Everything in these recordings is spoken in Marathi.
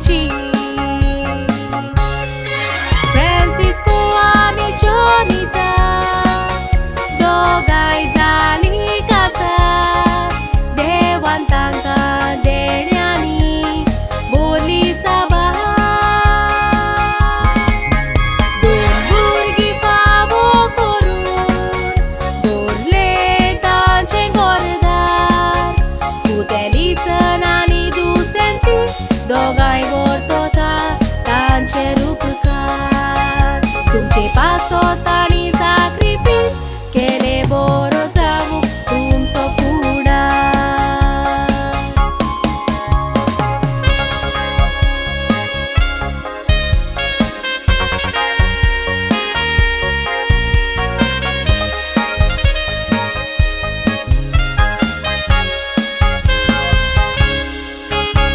Gucci. Francisco आणि Jonita दोघांय झाली कासार. देवान तांकां देण्यानी बोली साबार. दोन भुरगीं फावो करून दवरले तांचे घरदार. पुतेली सन आनी दुसेंसी दोगांय वर्तता तांचे उपकार. तुमचे पासत आनी सॅक्रिफायस केले बरो जावूं तुमचो फुडार.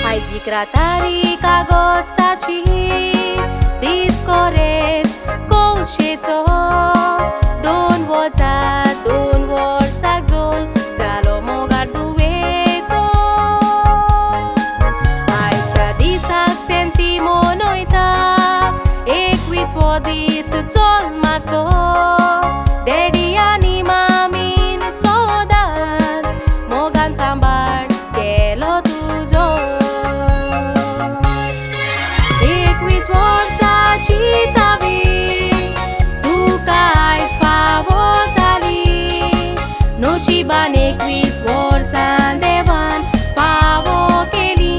आयज 11 तारीख ऑगस्टाची दीस कोरेंच कौशेचो. 2 वर्सांक जोल जालो मोगार दुवेचो. आयच्या दिसाक सेन्सी मनयता 21वो दीस जल्माचो. डॅडी आनी मामीन सदांच मोगान सांबाळ केलो तुजो. 21 वर्सांची जावी तुका आयज फावो जाली. नशिबान 21 वर्सां देवान फावो केली.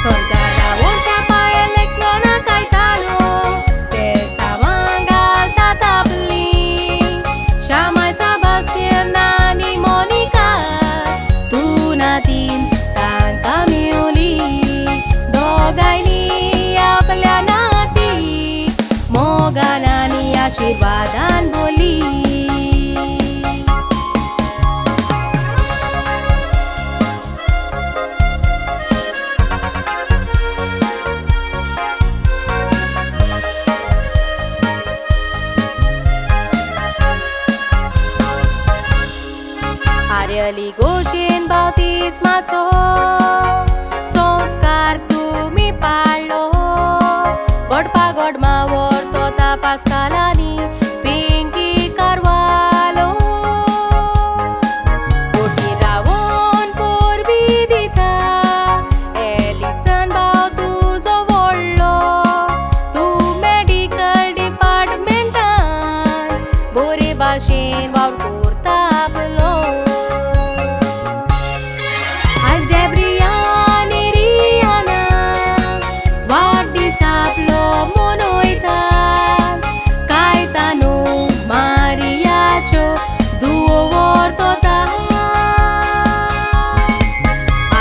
स्वर्गार रावोच्या पांयार लेक्सलो ना कायतानो ते सावांगार तातापली. शामाय सेबास्टियन आनी मोनिका तू नातीन तांकां मेवली. दोगांयनी आपल्या नातीक मोगान आनी आशिर्वादान बोली. आर्यली गोजेन बावतिस्माचो संस्कार तुमी पाळ्ळो. गोडपा गोडमा वर्तता पास्कालानी पिंकी कारवालो. पोटी रावोन पोरबी दिता एलिसन भाव तुजो व्हडलो. तूं मेडिकल डिपार्टमेंटान बरे भाशेन वावर करता आपलो. आयज डेब्रिया आनी रियाना वाडदीस आपलो मनयतात. कायतानो मारियाच्यो धुवो वर्तता.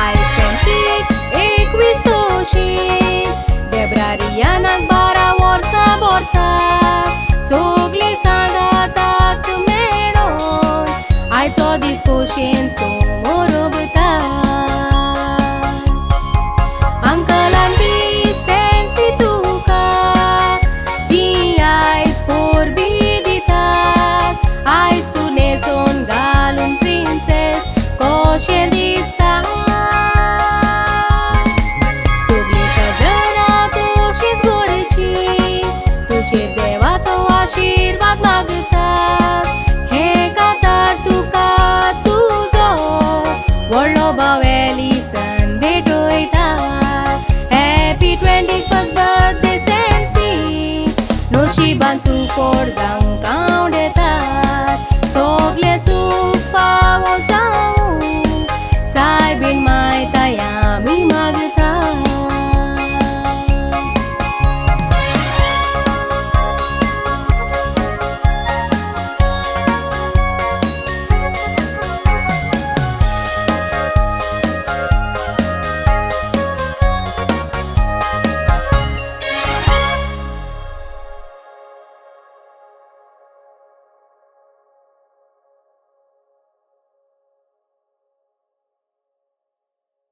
आयज सेन्सीक 21 तोशीच डेब्रा रियानाक 12 वर्सां भरतात. सगळे सांगाताक मेळोन आयचो दीस खोशेन समोर उबता. अंकल आंटी सेन्सी तुका ती आयज पोरबी दितात. आयज तूं न्हेसोन घालून प्रिन्सेस कशें दिसता. सगळीं काजरां तशींच घरचीं तुजेर देवाचो आशिर्वाद मागतात. हे कातार तुका तुजो व्हडलो भाव एलिसन भेटयता. हॅपी 21st बर्थडे सेन्सी. नशिबान चुकोड जावं